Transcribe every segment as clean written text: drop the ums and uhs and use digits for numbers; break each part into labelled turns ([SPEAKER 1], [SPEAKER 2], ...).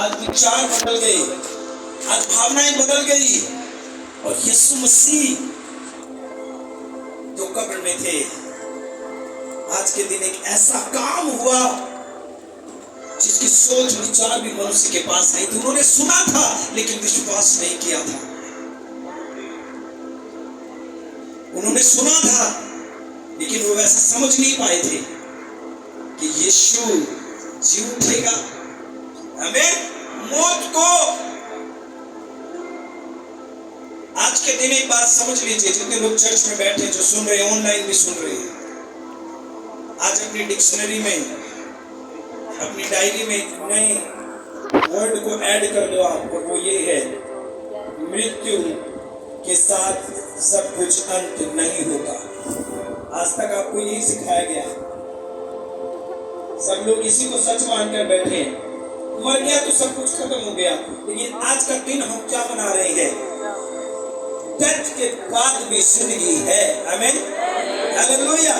[SPEAKER 1] आज विचार बदल गए, आज भावनाएं बदल गई और यीशु मसीह जो कब्र में थे, आज के दिन एक ऐसा काम हुआ जिसकी सोच विचार भी मनुष्य के पास नहीं थी। उन्होंने सुना था लेकिन विश्वास नहीं किया था। उन्होंने सुना था लेकिन वो वैसा समझ नहीं पाए थे कि यीशु जी उठेगा। हमें मौत को आज के दिन एक बात समझ लीजिए, जितने लोग चर्च में बैठे जो सुन रहे हैं, ऑनलाइन भी सुन रहे हैं, आज अपनी डिक्शनरी में, अपनी डायरी में नए वर्ड को ऐड कर दो आप, और वो ये है, मृत्यु के साथ सब कुछ अंत नहीं होता। आज तक आपको यही सिखाया गया, सब लोग इसी को सच मानकर बैठे हैं, मर गया तो सब कुछ खत्म हो गया। लेकिन आज का दिन हम क्या मना रहे हैं? डेथ के बाद भी जिंदगी है। आमीन, हालेलुया।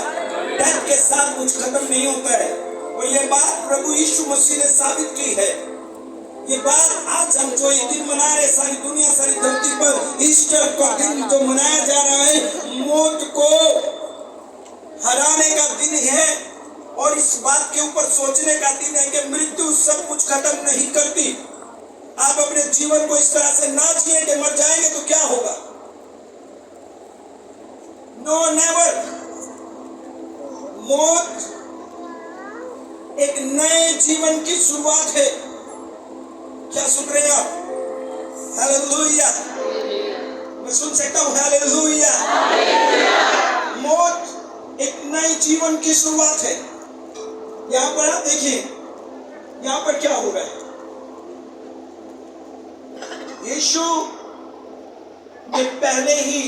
[SPEAKER 1] डेथ के साथ कुछ खत्म नहीं होता है, और ये बात प्रभु यीशु मसीह ने साबित की है। ये बात आज हम जो ये दिन मना रहे, सारी दुनिया, सारी धरती पर ईस्टर का दिन जो मनाया जा रहा है, मौत को हराने का दिन है, और इस बात के ऊपर सोचने का दिन है कि मृत्यु सब कुछ खत्म नहीं करती। आप अपने जीवन को इस तरह से ना जिए कि मर जाएंगे तो क्या होगा। No, never. मौत एक नए जीवन की शुरुआत है। क्या सुन रहे हैं आप? हालेलुया। मैं सुन सकता हूं हालेलुया। मौत एक नए जीवन की शुरुआत है। यहां पर आप देखिए, यहां पर क्या हो रहा है? यीशु ने पहले ही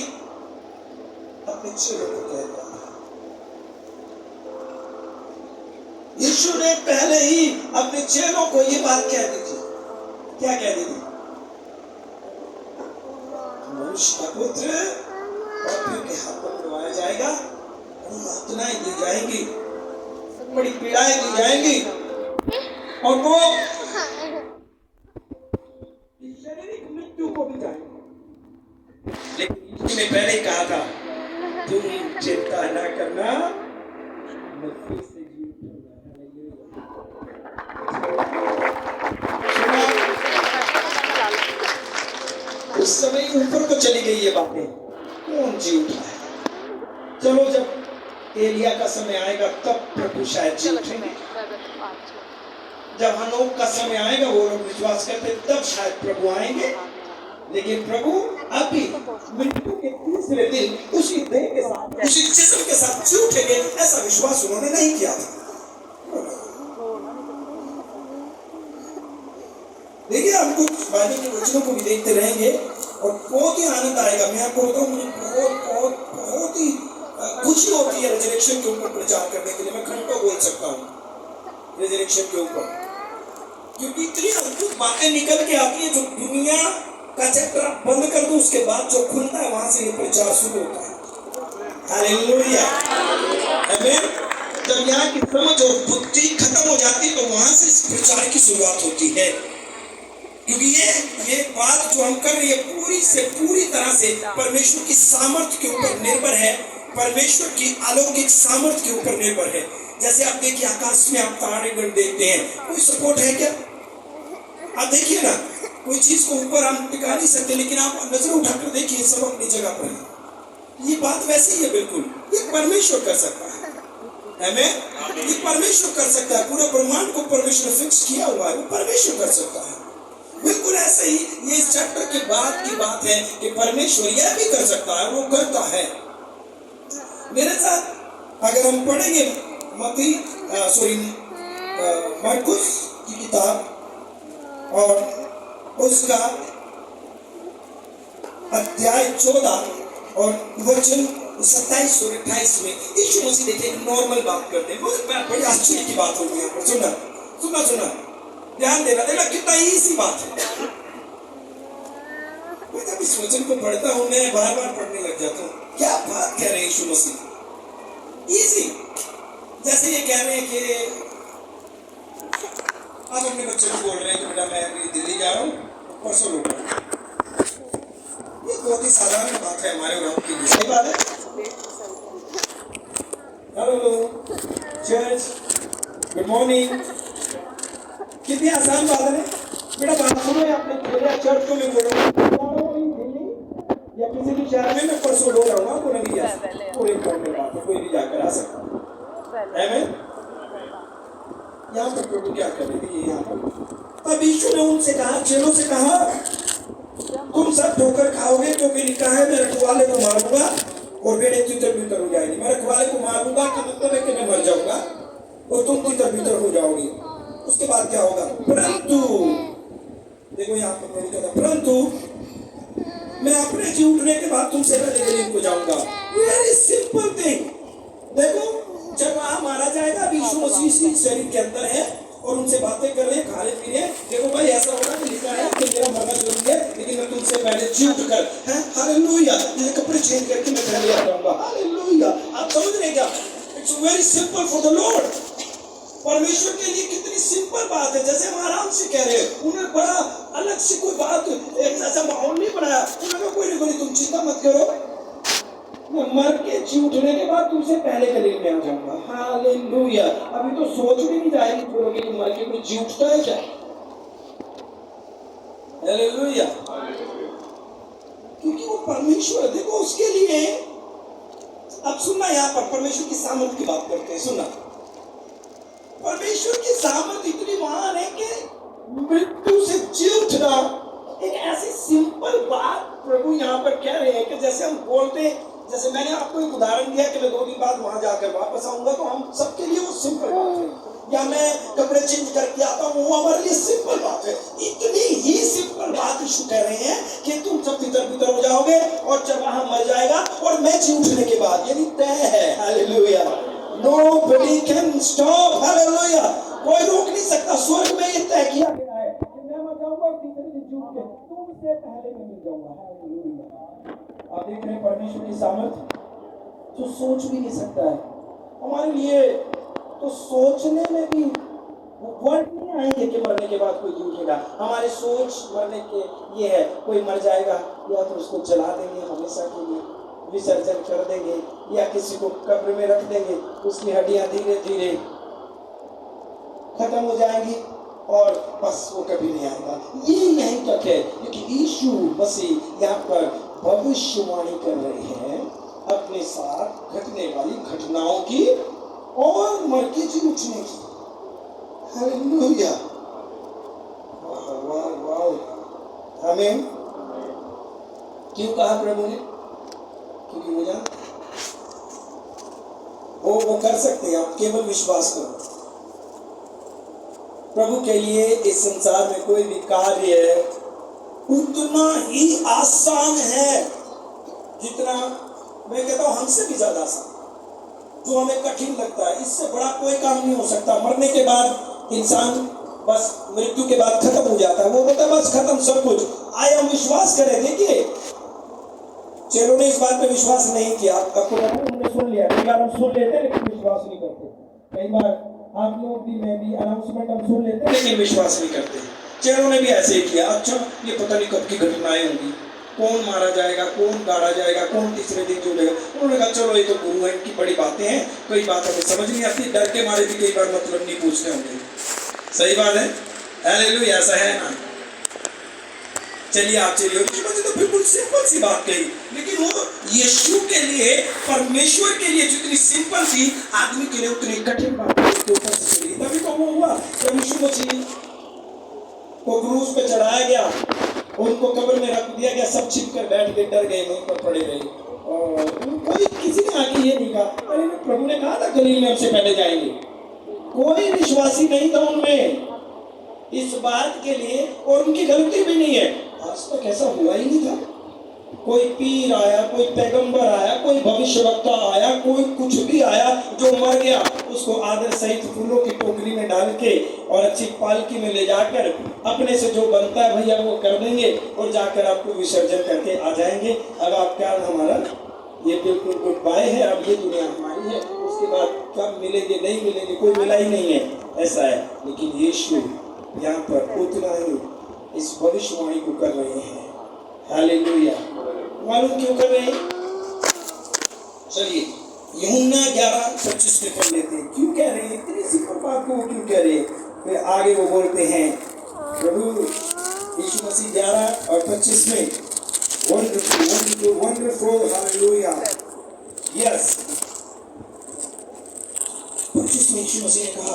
[SPEAKER 1] अपने चेलों को कह दिया, यीशु ने पहले ही अपने चेलों को ये बात कह दी थी। क्या कह दी थी? मनुष्य का पुत्र पापियों के हाथों में डुबाया जाएगा, बड़ी यातनाएं दी जाएंगी, बड़ी पीड़ाएं दी जाएंगी, और वो शारीरिक मृत्यु को भी जाएंगे। लेकिन यीशु ने पहले कहा था, तुम चिंता न करना, मैं फिर से जी उठूंगा। उस समय ऊपर को चली गई ये बातें, कौन जी उठा है? चलो जब एलिया का समय आएगा तब प्रभु शायद जी उठेंगे। जब हनोक का समय आएगा, वो लोग विश्वास करते तब शायद प्रभु आएंगे। लेकिन प्रभु अभी मृत्यु के तीसरे दिन उसी देह के साथ, उसी जिस्म के साथ जी उठेंगे, ऐसा विश्वास उन्होंने नहीं किया था। देखिए, हम कुछ बाइबल के वचनों को भी देखते रहेंगे और बहुत ही आनंद आएगा। मैं आपको बताऊं, मुझे बहुत ही खुशी होती है रिजरेक्शन के ऊपर प्रचार करने के लिए। मैं घंटों बोल सकता हूँ रिजरेक्शन के ऊपर, क्योंकि इतनी अद्भुत बातें निकल के आती है। जो दुनिया का चैप्टर बंद कर दो, उसके बाद जो खुलता है वहां से ये प्रचार शुरू होता है। हालेलुया, आमीन। जब यहाँ की समझ और बुद्धि खत्म हो जाती है तो वहां से इस प्रचार की शुरुआत होती है। क्योंकि ये बात जो हम कर रही है पूरी से पूरी तरह से परमेश्वर की सामर्थ्य के ऊपर निर्भर है, परमेश्वर की अलौकिक सामर्थ्य के ऊपर निर्भर है। जैसे आप देखिए, आकाश में आप तारेगण देखते हैं, कोई सपोर्ट है क्या? आप देखिए ना, कोई चीज को ऊपर हम टिका नहीं सकते, लेकिन आप नजर उठाकर देखिए, सब अपनी जगह पर है। ये बात वैसी ही है, बिल्कुल ये परमेश्वर कर सकता है। हमें ये परमेश्वर कर सकता है। पूरे ब्रह्मांड को परमेश्वर फिक्स किया हुआ है, वो परमेश्वर कर सकता है। बिल्कुल ऐसे ही ये इस चैप्टर के बाद की बात है कि परमेश्वर यह भी कर सकता है, वो करता है। मेरे साथ अगर हम पढ़ेंगे मरकुस की किताब और उसका अध्याय 14 और वचन 27 और 28 में यीशु मसीह देखिए नॉर्मल बात करते हैं। बड़ी आश्चर्य की बात होगी यहाँ पर। सुनना ध्यान देना कितना इजी बात है। मैं जब इस वचन को पढ़ता हूँ, मैं बार बार पढ़ने लग जाता हूँ। क्या बात कह रहे हैं यीशु मसीह? इजी, जैसे ये कह रहे हैं कि आप अपने बच्चे को बोल रहे हैं कि बेटा मैं अभी दिल्ली जा रहा हूँ, परसों लौट रहा हूँ। ये बहुत ही साधारण बात है हमारे और आपके लिए, सही बात है। Hello church, good morning. कितनी आसान बात है बेटा। बात सुनो, आपने बोला चर्च को मैं बोल रहा हूँ दिल्ली या किसी भी शहर में मैं परसों लौट रहा हूँ, तो नहीं जा सकता। पूरी इम्पोर्टेंट बात है, कोई भी जाकर आ सकता है। यहाँ पर प्रभु क्या कर रहे थे, यहाँ पर अब यीशु ने उनसे कहा, चेलों से कहा, तुम सब ठोकर खाओगे क्योंकि लिखा है मैं रखवाले को मारूंगा और भेड़ें तितर बितर हो जाएगी। मैं रखवाले को मारूंगा का मतलब है कि मैं मर जाऊंगा और तुम तितर बितर हो जाओगी। उसके बाद क्या होगा? परंतु देखो यहाँ पर प्रभु कहता, परंतु मैं अपने जी उठने के बाद तुमसे पहले गलील को जाऊंगा। Very simple thing. देखो जब वहां मारा जाएगा, यीशु मसीह इस शरीर के अंदर है और उनसे बातें कर रहे हैं, खा रहे पी रहे। देखो भाई ऐसा होगा कि लिखा है कि मेरा मरना जरूरी है, लेकिन मैं तुमसे पहले जी उठकर, हैं, हालेलुया, ये कपड़े चेंज करके मैं पहले आ जाऊंगा। हालेलुया। आप समझ रहे क्या? It's very simple for the Lord. परमेश्वर के लिए कितनी सिंपल बात है। जैसे हम आराम से कह रहे हैं, उन्हें बड़ा अलग से कोई बात, एक ऐसा माहौल नहीं बनाया। उन्होंने कोई नहीं, तुम चिंता मत करो, मैं मर के जी उठने के बाद तुमसे पहले गलील में आ जाऊंगा। हालेलुया। अभी तो सोच भी नहीं जाएगी छोड़ोगे कि मर के कोई जी उठता है क्या? हालेलुया। क्योंकि वो परमेश्वर, देखो उसके लिए। अब सुनना, यहाँ पर परमेश्वर की सामर्थ की बात करते हैं। सुनना, परमेश्वर की सामर्थ इतनी महान है कि मृत्यु से जी उठना एक ऐसी सिंपल बात प्रभु यहाँ पर कह रहे हैं कि जैसे हम बोलते हैं, जैसे मैंने आपको एक उदाहरण दिया कि मैं 2 दिन बाद वहां जाकर वापस आऊंगा, तो हम सबके लिए वो सिंपल बात है। या मैं कपड़े चेंज करके आता हूँ, वो हमारे लिए सिंपल बात है। इतनी ही सिंपल बात यीशु कह रहे हैं कि तुम सब तितर बितर हो जाओगे और जब वहां मर जाएगा और मैं जी उठने के बाद, यानी तय है। Hallelujah. Nobody can stop. Hallelujah. कोई रोक नहीं सकता। स्वर्ग में ये तय किया गया है कि मैं मर जाऊंगा और तीसरे दिन जी उठ के तुमसे पहले मैं मिल जाऊंगा। हालेलुया। आप देख रहे हैं परमेश्वर की सामर्थ, जो सोच भी नहीं सकता है हमारे लिए। तो सोचने में भी वर्ड नहीं आएंगे कि मरने के बाद कोई जी उठेगा। हमारी सोच मरने के ये है, कोई मर जाएगा या तो उसको जला देंगे, हमेशा के लिए विसर्जन कर देंगे, या किसी को कब्र में रख देंगे, उसकी हड्डियां धीरे धीरे खत्म हो जाएंगी और बस वो कभी नहीं आएगा। ये यहीं तक है, क्योंकि यीशु मसीह यहाँ पर भविष्यवाणी कर रहे हैं अपने साथ घटने वाली घटनाओं की और मर के जी उठने की। हालेलुया। वाह वाह वाह। आमीन। क्यों कहा प्रभु ने? क्योंकि वो जानते वो कर सकते हैं। आप केवल विश्वास करो। प्रभु के लिए इस संसार में कोई भी कार्य उतना ही आसान है जितना, मैं कहता हूं, हमसे भी ज्यादा आसान। जो हमें कठिन लगता है, इससे बड़ा कोई काम नहीं हो सकता। मरने के बाद इंसान बस मृत्यु के बाद खत्म हो जाता है। वो बोलता है बस खत्म सब कुछ। आए हम विश्वास करें। देखिए चेलों ने इस बात पे विश्वास नहीं किया। आपको उन्होंने सुन लिया, कई बार हम सुन लेते लेकिन विश्वास नहीं करते। कई बार आप लोग भी, मैं भी, अनाउंसमेंट हम सुन लेते लेकिन विश्वास नहीं करते। चेलों ने भी ऐसे ही किया। अच्छा ये पता नहीं कब की घटनाएं होंगी, कौन मारा जाएगा, कौन गाड़ा जाएगा, कौन तीसरे दिन जुड़ेगा। उन्होंने कहा चलो ये तो गुरु है, इनकी बड़ी बातें हैं, कोई बात हमें समझ नहीं आती, डर के मारे भी कई बार मतलब नहीं पूछते होंगे। सही बात है। हालेलुया। ऐसा है ना? चलिए आप चलिए। मुझे तो बिल्कुल सिंपल सी बात कही, लेकिन वो यीशु के लिए, परमेश्वर के लिए जितनी सिंपल थी, आदमी के लिए उतनी कठिन बात उसके ऊपर से चली। तभी तो वो हुआ जब यीशु मसीह को क्रूस पे चढ़ाया गया, उनको कब्र में रख दिया गया, सब छिप कर बैठ गए, डर गए, वहीं पर पड़े रहे। और कोई किसी ने आके ये नहीं कहा अरे प्रभु ने कहा था गलील में हमसे पहले जाएंगे। कोई विश्वासी नहीं था उनमें इस बात के लिए, और उनकी गलती भी नहीं है। आज तक ऐसा हुआ ही नहीं था। कोई पीर आया, कोई पैगंबर आया, कोई भविष्यवक्ता आया, कोई कुछ भी आया जो मर गया, उसको आदर सहित फूलों की टोकरी में डाल के और अच्छी पालकी में ले जाकर अपने से जो बनता है भैया वो कर देंगे और जाकर आपको विसर्जन करके आ जाएंगे। अब आपका हमारा ये बिल्कुल गुड बाय है, अब ये दुनिया हमारी है, उसके बाद कब मिलेंगे नहीं मिलेंगे कोई मिला ही नहीं है, ऐसा है। लेकिन यीशु यहाँ पर उतना ही इस भविष्यवाणी को कर रहे हैं। हालेलुया। मालूम क्यों कर रहे हैं? चलिए यूहन्ना 11:25 में पढ़ लेते हैं। क्यों कह रहे हैं इतनी सिंपल बात को? वो क्यों कह रहे हैं? फिर आगे वो बोलते हैं, प्रभु यीशु मसीह 11:25 में वंडरफुल हालेलुया। यस 25 में यीशु मसीह ने कहा,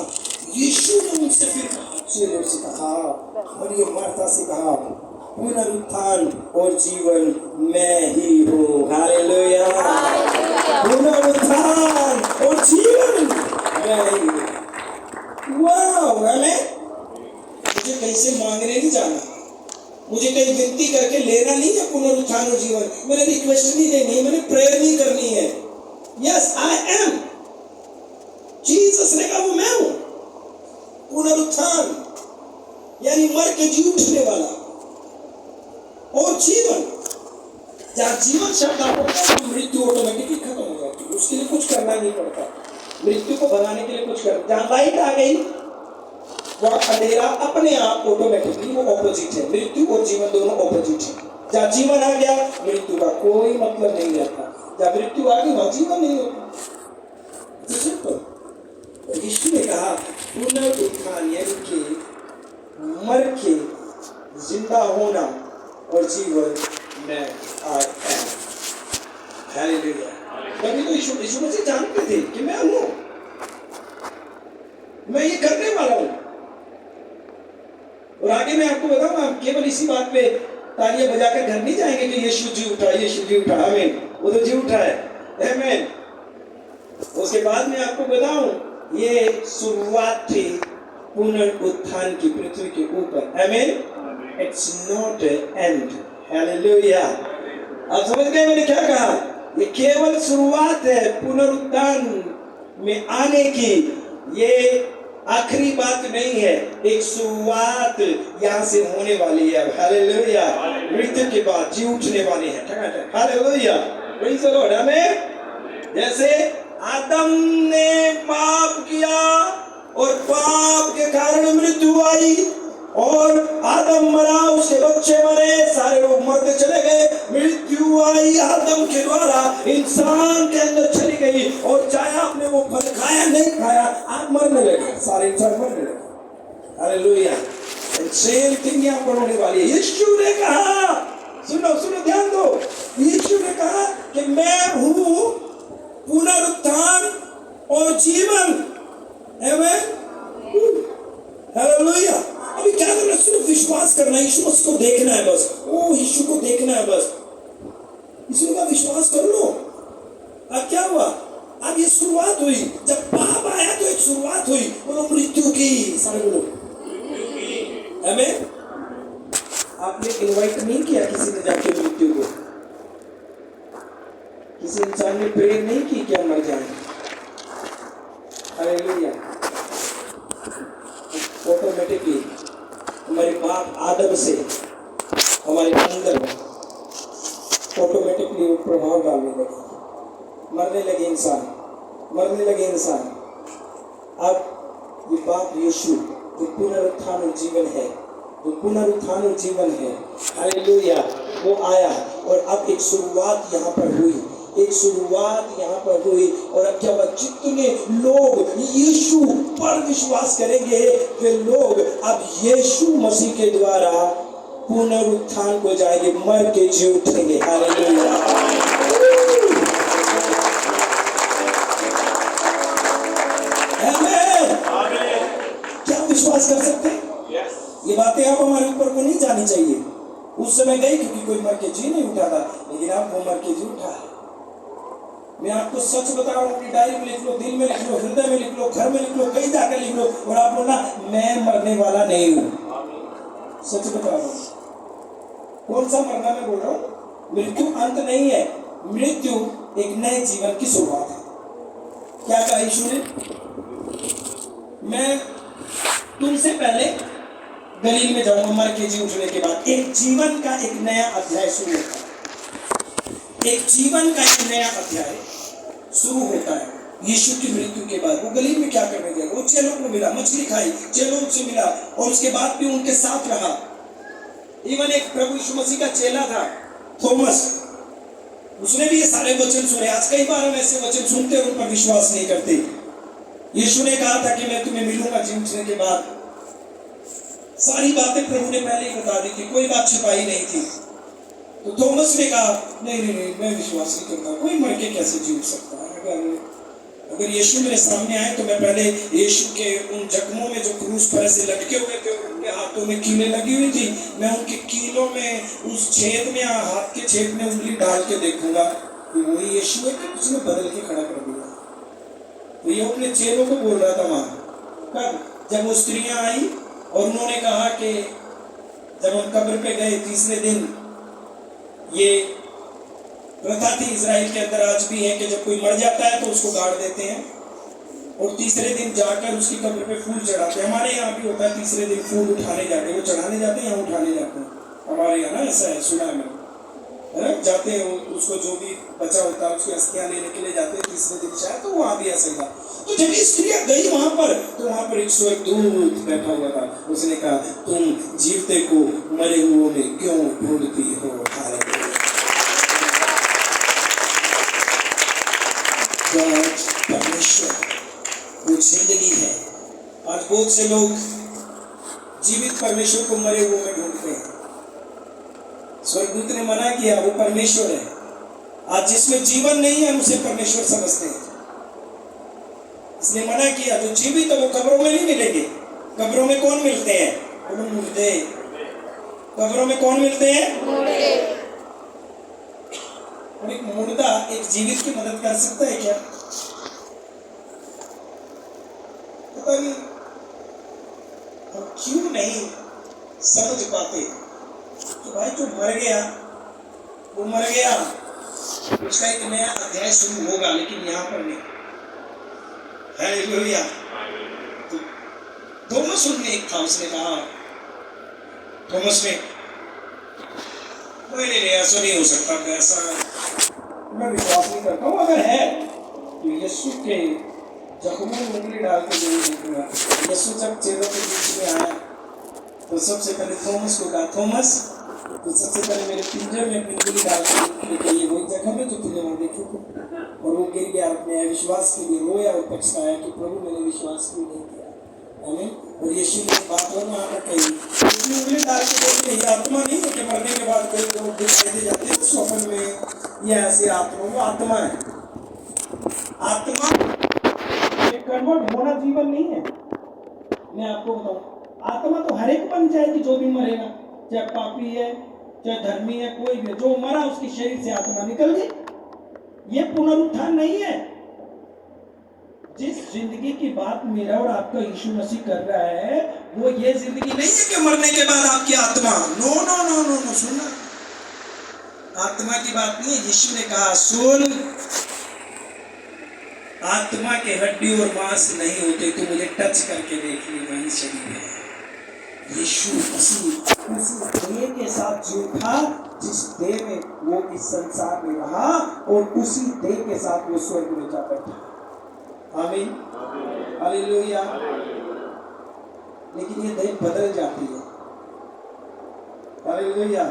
[SPEAKER 1] यीशु ने मुझसे फिर चेलों से कहा, मरियम मार्था से कहा, पुनरुत्थान और जीवन मैं ही हूँ। हालेलुया। पुनरुत्थान और जीवन मैं ही हूँ। वाह। हमें मुझे कहीं से मांगने नहीं जाना, मुझे कहीं विनती करके लेना नहीं है पुनरुत्थान और जीवन। मैंने रिक्वेस्ट नहीं देनी है, मैंने प्रेयर नहीं करनी है। Yes I am. जीसस ने कहा वो मैं हूं। पुनरुत्थान यानी मर के जी उठने वाला, और जीवन, जहाँ जीवन शब्द आता है तो मृत्यु ऑटोमेटिकली खत्म हो जाती है, उसके लिए कुछ करना नहीं पड़ता। मृत्यु को भगाने के लिए कुछ कर, जहाँ लाइट आ गई वह अंधेरा अपने आप ऑटोमेटिकली, वो ऑपोजिट है। मृत्यु और जीवन दोनों ऑपोजिट है। जहाँ जीवन आ गया मृत्यु का कोई मतलब नहीं रहता, जहाँ मृत्यु आ गई वहाँ जीवन नहीं होता। यीशु ने कहा पुनरुत्थान यानी कि मर के जिंदा होना और जीवन में आई एम। हालेलुया। तभी तो यीशु मसीह जानते थे कि मैं हूं, मैं ये करने वाला हूं। और आगे मैं आपको बताऊंगा, हम केवल इसी बात पे तालियां बजाकर घर नहीं जाएंगे कि यीशु जी उठा, यीशु जी उठा। आमीन। वो तो जी उठा है। आमीन। उसके बाद में आपको बताऊं, ये शुरुआत थी पुनरुत्थान की पृथ्वी के ऊपर। आमीन। It's not and. हालेलुया। आप समझ गए मैंने क्या कहा? ये केवल शुरुआत है पुनरुत्थान में आने की। ये आखिरी बात नहीं है, एक शुरुआत यहाँ से होने वाली है। हालेलुया। मृत्यु के बाद जी उठने वाले हैं। हालेलुया। Praise the Lord. आमीन। जैसे आदम ने पाप किया और पाप के कारण मृत्यु आई, और आदम मरा, उसके बच्चे मरे, सारे लोग मरते चले गए। मृत्यु आई आदम के द्वारा इंसान के अंदर चली गई, और चाहे आपने वो फल खाया नहीं खाया, आप मरने लगे, सारे इंसान मरने लगे। हालेलुया। सेम थिंग यहाँ पर होने वाली है। यीशु ने कहा, सुनो सुनो ध्यान दो, यीशु ने कहा कि मैं हूँ पुनरुत्थान और जीवन। आमीन। हालेलुया। अभी क्या करना? सिर्फ विश्वास करना, यीशु मसीह को देखना है बस। ओ यीशु को देखना है बस। यीशु का विश्वास कर लो। अब क्या हुआ? अब ये शुरुआत हुई। जब पाप आया तो एक शुरुआत हुई, बोलो मृत्यु की। सारे बोलो आमीन। आपने इनवाइट नहीं किया किसी ने जाके मृत्यु को, किसी इंसान ने प्रेयर नहीं की कि हम मर जाएं। हालेलुया। ऑटोमेटिकली हमारे बाप आदम से हमारे अंदर ऑटोमेटिकली वो प्रभाव डालने लगे, मरने लगे इंसान, मरने लगे इंसान। अब ये बाप यीशु जो पुनरुत्थान और जीवन है, जो पुनरुत्थान और जीवन है, हालेलुया, वो आया। और अब एक शुरुआत यहाँ पर हुई, एक शुरुआत यहाँ पर हुई। और अब क्या हुआ? जितने लोग यीशु पर विश्वास करेंगे, वे लोग अब यीशु मसीह के द्वारा पुनरुत्थान को जाएंगे, मर के जी उठेंगे। हालेलुया। आमीन। क्या विश्वास कर सकते हैं? ये बातें आप हमारे ऊपर को नहीं जानी चाहिए। उस समय गई क्योंकि कोई मर के जी नहीं उठा था, लेकिन आप वो मर के जी उठा है। मैं आपको सच बता रहा हूँ, अपनी डायरी में लिख लो, दिल में लिख लो, हृदय में लिख लो, घर में लिख लो, कहीं जाकर लिख लो, और आप बोलना मैं मरने वाला नहीं हूँ। सच बता रहा हूँ। कौन सा मरना मैं बोल रहा हूँ? मृत्यु अंत नहीं है, मृत्यु एक नए जीवन की शुरुआत है। क्या कहा यीशु ने? मैं तुमसे पहले गलील में जाऊंगा, मर के जी उठने के बाद। एक जीवन का एक नया अध्याय शुरू होता है। एक जीवन का एक नया अध्याय शुरू होता है। यीशु की मृत्यु के बाद वो गलील में क्या करने गया? वो चेलों को मिला, मछली खाई, चेलों से मिला और उसके बाद भी उनके साथ रहा। इवन एक प्रभु यीशु मसीह का चेला था थॉमस, उसने भी ये सारे वचन सुने। आज कई बार हम ऐसे वचन सुनते और उन पर विश्वास नहीं करते। यीशु ने कहा था कि मैं तुम्हें मिलूंगा जी उठने के बाद। सारी बातें प्रभु ने पहले ही बता दी थी, कोई बात छिपाई नहीं थी। तो थॉमस ने कहा नहीं नहीं नहीं, मैं विश्वास नहीं करता, कोई मर के कैसे जी उठ सकता है। अगर यीशु मेरे सामने आए तो मैं पहले यीशु के उन जख्मों में जो क्रूस पर ऐसे लटके हुए थे, उनके हाथों में कीलें लगी हुई थी, मैं उनके कीलों में उस छेद में, हाथ के छेद में उंगली डाल के देखूंगा कि वही यीशु है कि उसने बदल के खड़ा कर दिया। तो ये अपने चेलों को बोल रहा था वहां। कब? जब वो स्त्रियां आई और उन्होंने कहा कि जब हम कब्र पे गए तीसरे दिन, ये प्रथा थी इजराइल के अंदर, आज भी है कि जब कोई मर जाता है तो उसको गाड़ देते हैं और तीसरे दिन जाकर उसकी कब्र पे फूल चढ़ाते हैं। हमारे यहाँ भी होता है, तीसरे दिन फूल उठाने जाते हैं, वो चढ़ाने जाते हैं या उठाने जाते हैं? हमारे यहाँ ना ऐसा है, सुना है मैंने, है ना, जाते हैं उसको जो भी बचा होता है उसकी अस्थियां लेने के लिए जाते हैं तीसरे दिन शायद, तो वहां भी ऐसा ही था। तो जब स्त्रियां गई वहां पर तो वहां पर 101 दूत बैठा हुआ था। उसने कहा तुम जीवते को मरे हुओं में क्यों ढूंढती हो? परमेश्वर वो जिंदगी है। आज बहुत से लोग जीवित परमेश्वर को मरे हुए में ढूंढते हैं। स्वर्गदूत ने मना किया, वो परमेश्वर है। आज जिसमें जीवन नहीं है उसे परमेश्वर समझते हैं, इसने मना किया। जो जीवित है वो कब्रों में नहीं मिलेंगे। कब्रों में कौन मिलते हैं? मुर्दे। कब्रों में कौन मिलते हैं? मुर्दे। और एक मुर्दा एक जीवित की मदद कर सकता है क्या? पता नहीं हम क्यों नहीं समझ पाते कि भाई जो मर गया वो मर गया, उसका एक नया अध्याय शुरू होगा, लेकिन यहाँ पर नहीं। हालेलुया। तो थॉमस उनमें एक था, उसने कहा, थॉमस ने नहीं ऐसा नहीं हो सकता, मैं ऐसा मैं विश्वास नहीं करता हूँ। अगर है तो यीशु के जख्मों में उंगली डाल के जरूर देखूंगा। यीशु जब चेलों के बीच में आया तो सबसे पहले थॉमस को कहा, थॉमस तो सबसे पहले मेरे पिंजर में अपनी उंगली डाल के ये वही जगह में जो तुझे वहां देखी थी। और वो गिर गया, अपने विश्वास के लिए रोया और पछताया कि प्रभु मैंने विश्वास क्यों नहीं किया। आमीन। और यीशु ने बात और वहां पर कही, उसने उंगली डाल के देखी, ये आत्मा नहीं है कि मरने के बाद कोई लोग दिखाई दे जाते हैं स्वप्न में या ऐसी आत्मा, वो आत्मा है। आत्मा कन्वर्ट होना जीवन नहीं है। मैं आपको बताऊं, आत्मा तो हर एक बन जाएगी जो भी मरेगा, चाहे पापी है चाहे धर्मी है, कोई भी, जो मरा उसके शरीर से आत्मा निकल गई। ये पुनरुत्थान नहीं है। जिस जिंदगी की बात मेरा और आपका यीशु मसीह कर रहा है वो ये जिंदगी नहीं है कि मरने के बाद आपकी आत्मा, no no no no no, सुनना, आत्मा की बात नहीं है। यीशु ने कहा, सुन, आत्मा के हड्डी और मांस नहीं होते, तो मुझे टच करके देख ली, वही शरीर है। यीशु मसीह उस देह के साथ जो था जिस देह में वो इस संसार में रहा, और उसी देह के साथ वो स्वर्ग में जा बैठा। आमीन, हालेलुया। लेकिन ये देह बदल जाती है। हालेलुया।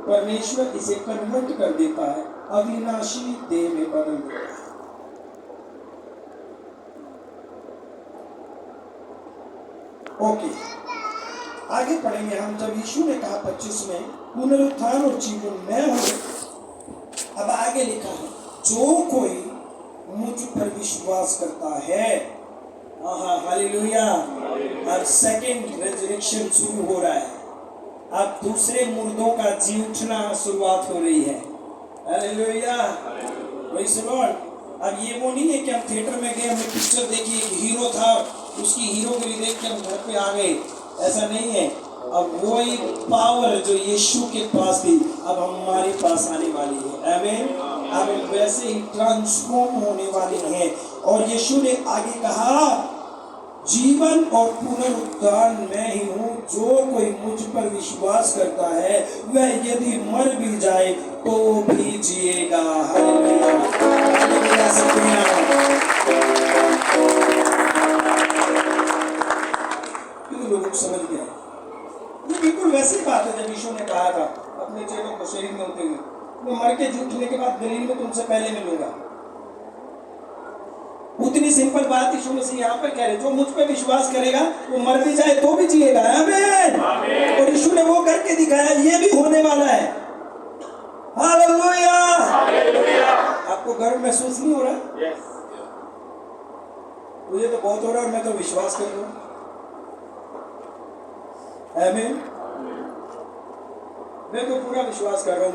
[SPEAKER 1] परमेश्वर इसे कन्वर्ट कर देता है, अविनाशी देह में बदल देता है। ओके, आगे पढ़ेंगे हम। जब यीशु ने कहा 25 में, पुनरुत्थान और जीवन मैं हूं, अब आगे लिखा है, जो कोई मुझ पर विश्वास करता है। हालेलुया। अब सेकंड रेजरेक्शन शुरू हो रहा है। अब दूसरे मुर्दों का जी उठना शुरुआत हो रही है। Hallelujah, praise the Lord. अब ये वो नहीं है कि हम थिएटर में गए, हमने पिक्चर देखी, एक हीरो था, उसकी हीरोगिरी देख के हम घर पे आ गए, ऐसा नहीं है। अब वही पावर जो यीशु के पास थी अब हमारे पास आने वाली है। आमीन। अब वैसे ही ट्रांसफॉर्म होने वाली है। और यीशु ने आगे कहा, जीवन और पुनरुत्थान मैं ही हूँ, जो कोई मुझ पर विश्वास करता है वह यदि मर भी जाए तो भी जिएगा। Hallelujah, hallelujah. ये बिल्कुल वैसी बात है जब यीशु ने कहा था अपने चेलों को शरीर में होते हुए, मैं मर के उठने के बाद गलील में तुमसे पहले मिलूंगा। उतनी सिंपल बात यीशु मसीह यहाँ पर कह रहे, जो मुझ पे विश्वास करेगा वो मर भी जाए तो भी जिएगा। आमीन। और यीशु ने वो करके दिखाया, ये भी होने वाला है। हालेलुया। आपको गर्व महसूस नहीं हो रहा? मुझे तो बहुत हो रहा है और मैं तो विश्वास कर रहा हूं। आमीन। मैं तो पूरा विश्वास कर रहा हूं।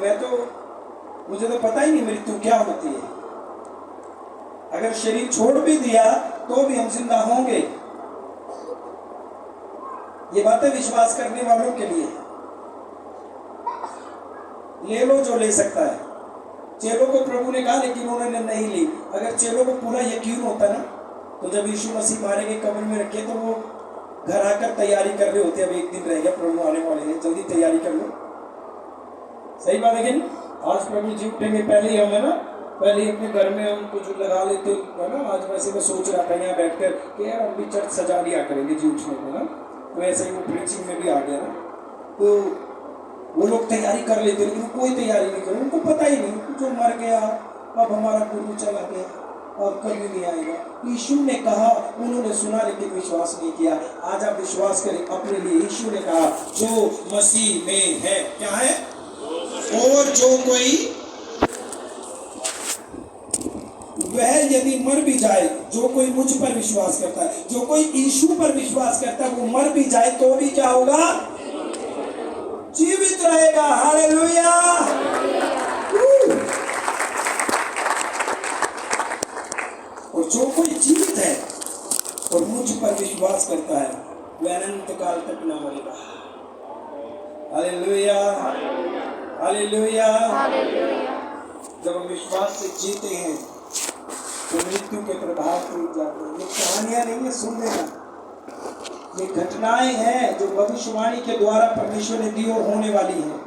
[SPEAKER 1] मुझे तो पता ही नहीं मृत्यु क्या होती है। अगर शरीर छोड़ भी दिया तो भी हम जिंदा होंगे। ये बातें विश्वास करने वालों के लिए। ले लो जो ले सकता है। चेलों को प्रभु ने कहा लेकिन उन्होंने नहीं ली। अगर चेलों को पूरा यकीन होता ना, तो जब यीशु मसीह मारे गए कब्र में रखे तो वो घर आकर तैयारी कर रहे होते। अब एक दिन रह गया, प्रभु आने वाले हैं, जल्दी तैयारी कर लो। सही बात है कि नहीं? आज प्रभु जी उठेंगे, पहले ही हमें ना, पहले ही अपने घर में हम कुछ लगा लेते है ना। आज वैसे मैं सोच रहा था यहाँ बैठकर कि यार हम भी चर्च सजा लिया करेंगे जी उठने में ना, तो ऐसे ही वो प्रीचिंग में भी आ गया ना। तो वो लोग तैयारी कर लेते, लेकिन कोई तैयारी नहीं करे। उनको पता ही नहीं, जो मर गया अब हमारा गुरु चला गया और कभी नहीं आएगा। यीशु ने कहा, उन्होंने सुना लेकिन विश्वास नहीं किया। आज आप विश्वास करें अपने लिए। यीशु ने कहा जो मसीह में है, क्या है? और जो कोई वह यदि मर भी जाए, जो कोई मुझ पर विश्वास करता है, जो कोई यीशु पर विश्वास करता है, वो मर भी जाए तो भी क्या होगा? जीवित रहेगा। हालेलुया। और जो कोई जीवित है और मुझ पर विश्वास करता है, वह अनंत काल तक न मरेगा। हालेलुया। हालेलुया। जब हम विश्वास से जीते हैं तो मृत्यु के प्रभाव टूट जाते हैं। ये कहानियां नहीं है, सुन लेना। ये घटनाएं हैं जो भविष्यवाणी के द्वारा परमेश्वर ने दी और होने वाली हैं।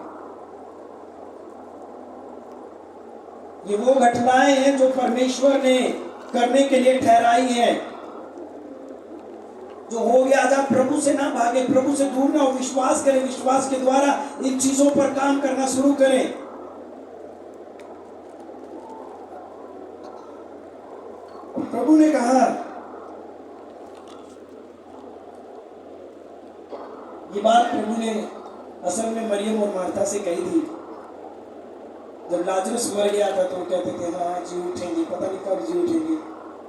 [SPEAKER 1] ये वो घटनाएं हैं जो परमेश्वर ने करने के लिए ठहराई हैं। जो हो गया, आज आप प्रभु से ना भागे, प्रभु से दूर ना हो, विश्वास करें। विश्वास के द्वारा इन चीजों पर काम करना शुरू करें। प्रभु ने कहा, ये बात प्रभु ने असल में मरियम और मार्था से कही थी। जब लाजरस मर गया था तो कहते थे हाँ जी उठेंगे, पता नहीं कब जी उठेंगे।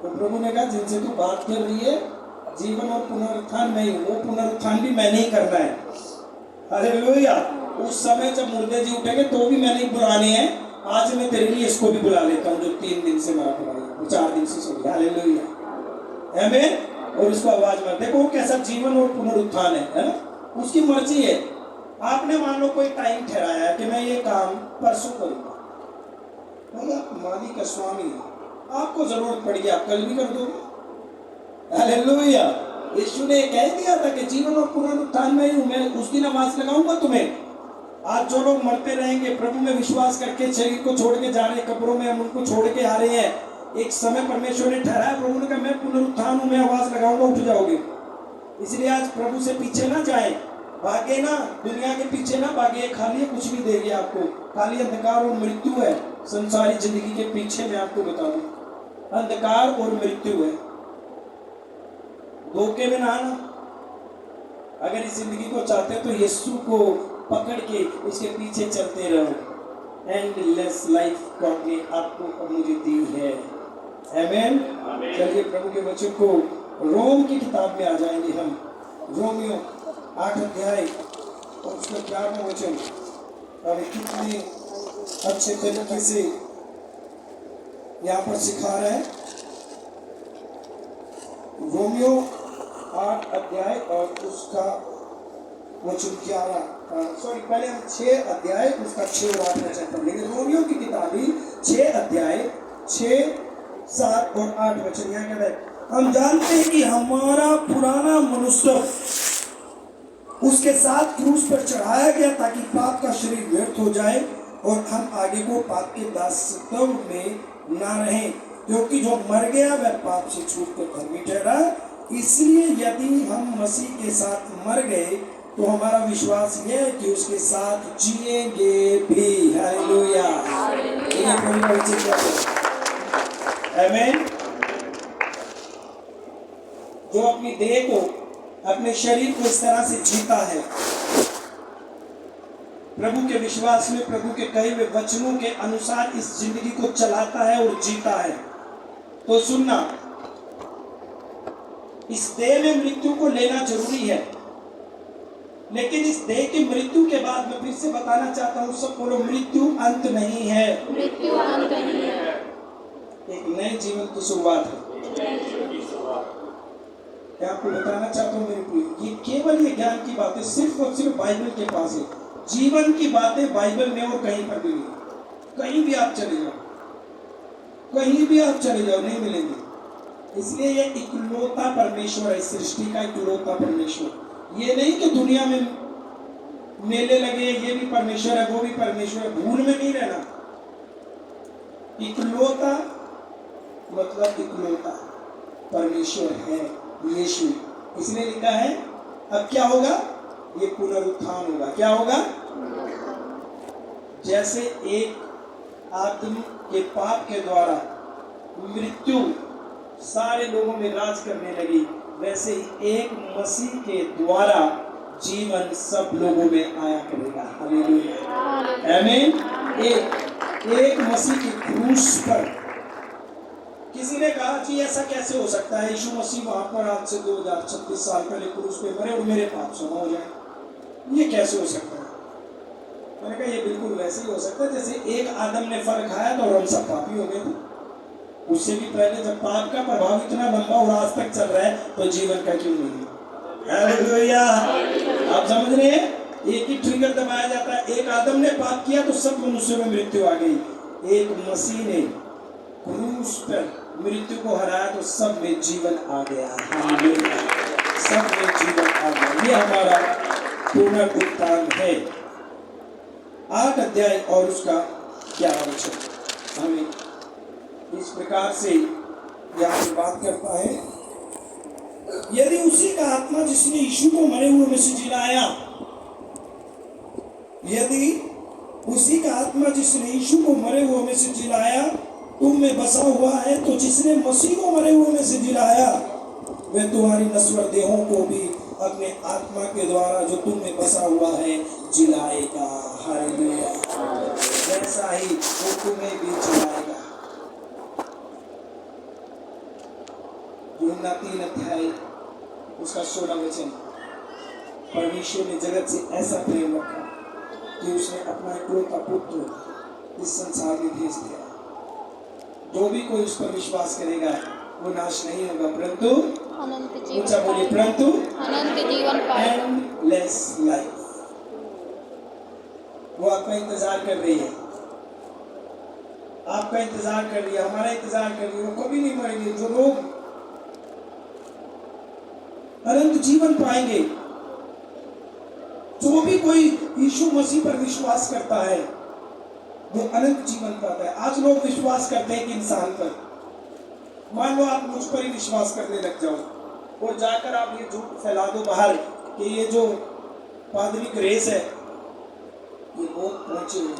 [SPEAKER 1] तो प्रभु ने कहा जिनसे तू बात कर रही है, जीवन और पुनरुत्थान नहीं, वो पुनरुत्थान भी मैंने ही करना है। हालेलुया। उस समय जब मुर्दे जी उठेंगे तो भी मैंने बुलाने हैं। आज मैं तेरे लिए इसको भी बुला लेता हूँ जो 3 दिन से मरा पड़ा है, 4 दिन से सो गया। हालेलुया। आमीन। और उसको आवाज मार, देखो वो कैसा जीवन और पुनरुत्थान है ना? उसकी मर्जी है। आपने मान लो कोई टाइम ठहराया है कि मैं ये काम परसों करूंगा, मालिक का स्वामी है, आपको जरूरत पड़ी, आप कल भी कर दोगे। हालेलुया। यीशु ने कह दिया था कि जीवन और पुनरुत्थान में हूं, मैं उस दिन आवाज लगाऊंगा तुम्हें। आज जो लोग मरते रहेंगे प्रभु में विश्वास करके, शरीर को छोड़ के जा रहे, कब्रों में हम उनको छोड़ के आ रहे हैं, एक समय परमेश्वर ने ठहराया। प्रभु ने कहा मैं पुनरुत्थान हूं, मैं आवाज लगाऊंगा, उठ जाओगे। इसलिए आज प्रभु से पीछे ना जाए, भागे ना, दुनिया के पीछे ना भागे। खाली कुछ भी देगी आपको, खाली अंधकार और मृत्यु है संसारी जिंदगी के पीछे। मैं आपको बता दूं, अंधकार और मृत्यु है। धोखे में ना आना। अगर इस जिंदगी को चाहते हो तो यीशु को पकड़ के उसके पीछे चलते रहो। एंडलेस लाइफ गॉड ने आपको मुझे दी है। आमीन। चलिए प्रभु के वचन को, रोम की किताब में आ जाएंगे हम। रोमियो 8 अध्याय और उसका 11वां वचन। अब कितने अच्छे तरीके से यहाँ पर सिखा रहा है। रोमियो 8 अध्याय और उसका वचन 11, सॉरी पहले हम 6 अध्याय उसका 6 और 8 वचन पढ़ लेंगे। रोमियो की किताब 6 अध्याय 6, 7 और 8 वचन। यहाँ कहता है, हम जानते हैं कि हमारा पुराना मनुष्य उसके साथ क्रूस पर चढ़ाया गया ताकि पाप का शरीर व्यर्थ हो जाए और हम आगे को पाप के दासत्व में ना रहें, क्योंकि जो मर गया वह पाप से छूटकर धर्मी ठहरा। इसलिए यदि हम मसीह के साथ मर गए तो हमारा विश्वास ये है कि उसके साथ जिएंगे भी। हालेलुया। आमीन। जो अपनी देह को, अपने शरीर को इस तरह से जीता है, प्रभु के विश्वास में, प्रभु के कहे हुए वचनों के अनुसार इस जिंदगी को चलाता है और जीता है, तो सुनना, इस देह में मृत्यु को लेना जरूरी है, लेकिन इस देह की मृत्यु के बाद मैं फिर से बताना चाहता हूं, सब बोलो, मृत्यु अंत नहीं है।
[SPEAKER 2] मृत्यु अंत नहीं है,
[SPEAKER 1] एक नए जीवन की शुरुआत है। मैं आपको बताना चाहता हूं मेरे प्रिय, ये केवल ये ज्ञान की बातें सिर्फ और सिर्फ बाइबल के पास है। जीवन की बातें बाइबल में और कहीं पर भी नहीं। कहीं भी आप चले जाओ, कहीं भी आप चले जाओ, नहीं मिलेंगे। इसलिए ये इकलौता परमेश्वर है, सृष्टि का इकलौता परमेश्वर। ये नहीं कि दुनिया में मेले लगे, ये भी परमेश्वर है, वो भी परमेश्वर है, भूल में नहीं रहना। इकलौता मतलब इकलौता परमेश्वर है यीशु। इसलिए लिखा है, अब क्या होगा? ये पुनरुत्थान होगा। क्या होगा? जैसे एक आदम के पाप के द्वारा मृत्यु सारे लोगों में राज करने लगी, वैसे ही एक मसीह के द्वारा जीवन सब लोगों में आया करेगा। हालेलुया, आमीन। एक मसीह की क्रूस पर किसी ने कहा कि ऐसा कैसे हो सकता है, यीशु मसीह वहां पर आज से 2036 साल पहले क्रूस पे मरे और मेरे पाप क्षमा हो जाए, ये कैसे हो सकता है? मैंने कहा ये बिल्कुल वैसे ही हो सकता है जैसे एक आदम ने फल खाया तो हम सब पापी हो गए थे। उससे भी पहले जब पाप का प्रभाव इतना लंबा और आज तक चल रहा है, तो जीवन का क्यों नहीं? हालेलुया। आप समझ रहे हैं? एक ही ट्रिगर दबाया जाता है। एक आदम ने पाप किया तो सब मनुष्यों में मृत्यु आ गई। एक मसीह ने क्रूस पर मृत्यु को हराया तो सब में जीवन आ गया। हालेलुया, सब में जीवन आ गया। ये हमारा पुनरुत्थान है। 8 अध्याय और उसका 11 वचन हमें इस प्रकार से यहाँ पे बात करता है, यदि उसी का आत्मा जिसने यीशु को मरे हुए में से जिलाया, यदि उसी का आत्मा जिसने यीशु को मरे हुए में से जिलाया तुम में बसा हुआ है, तो जिसने मसीह को मरे हुए में से जिलाया वह तुम्हारी नश्वर देहों को भी अपने आत्मा के द्वारा जो तुम में बसा हुआ है जिलाएगा। हालेलुया, वैसा ही वो तुम्हें भी जिलाएगा। यूहन्ना 3 अध्याय उसका 16 वचन, परमेश्वर ने जगत से ऐसा प्रेम रखा कि उसने अपना इकलौता पुत्र इस संसार में भेज दिया, जो भी कोई उस पर विश्वास करेगा वो नाश नहीं होगा परंतु
[SPEAKER 2] अनंत
[SPEAKER 1] ऊंचा बोलिए, परंतु
[SPEAKER 2] अनंत जीवन पाएगा।
[SPEAKER 1] Endless life. वो आपका इंतजार कर रही है, आपका इंतजार कर रही है, हमारा इंतजार कर रही है। वो कभी नहीं मरेंगे। जो लोग अनंत जीवन पाएंगे, जो भी कोई यीशु मसीह पर विश्वास करता है वो अनंत जीवन पाता है। आज लोग विश्वास करते हैं कि इंसान पर, मान लो आप मुझ पर ही विश्वास करने लग जाओ और जाकर आप ये झूठ फैला दो बाहर कि ये जो पादरी ग्रेस है ये बहुत पहुंचे हुए हैं,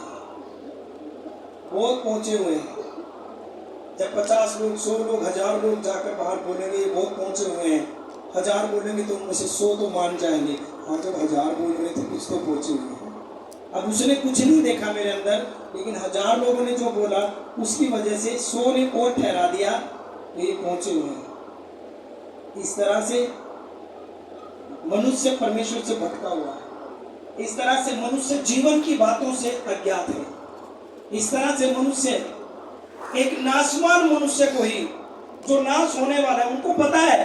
[SPEAKER 1] बहुत पहुंचे हुए हैं। जब 50 लोग, 100 लोग, 1000 लोग जाकर बाहर बोलेंगे ये बहुत पहुंचे हुए हैं, 1000 बोलेंगे तो उनमें से 100 तो मान जाएंगे। हाँ, जब 1000 बोल रहे थे कुछ तो पहुंचे हुए हैं। अब उसने कुछ नहीं देखा मेरे अंदर, लेकिन 1000 लोगों ने जो बोला उसकी वजह से 100 ने और ठहरा दिया ये पहुंचे हुए हैं। इस तरह से मनुष्य परमेश्वर से भटका हुआ है। इस तरह से मनुष्य जीवन की बातों से अज्ञात है। इस तरह से मनुष्य एक नाशवान मनुष्य को ही, जो नाश होने वाला है, उनको पता है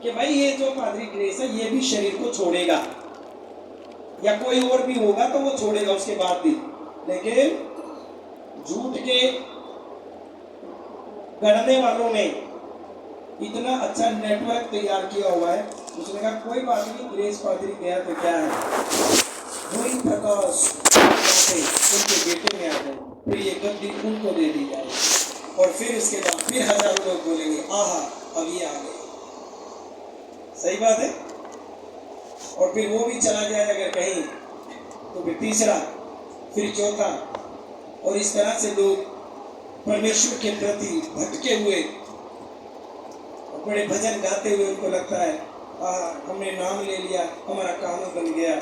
[SPEAKER 1] कि भाई ये जो पादरी ग्रेस है ये भी शरीर को छोड़ेगा या कोई और भी होगा तो वो छोड़ेगा उसके बाद भी, लेकिन झूठ के गढ़ने वालों ने इतना अच्छा नेटवर्क तैयार किया हुआ है। उसने कहा कोई बात नहीं, ग्रेस पादरी गया तो क्या है, वही प्रकाश उनके बेटे में आ गए, फिर ये गद्दी उनको दे दी जाए और फिर उसके बाद फिर 1000 लोग बोलेंगे आहा अब ये आ गए। सही बात है। और फिर वो भी चला जाए अगर कहीं, तो फिर तीसरा, फिर चौथा, और इस तरह से लोग परमेश्वर के प्रति भटके हुए और बड़े भजन गाते हुए उनको लगता है हमने नाम ले लिया, हमारा काम बन गया,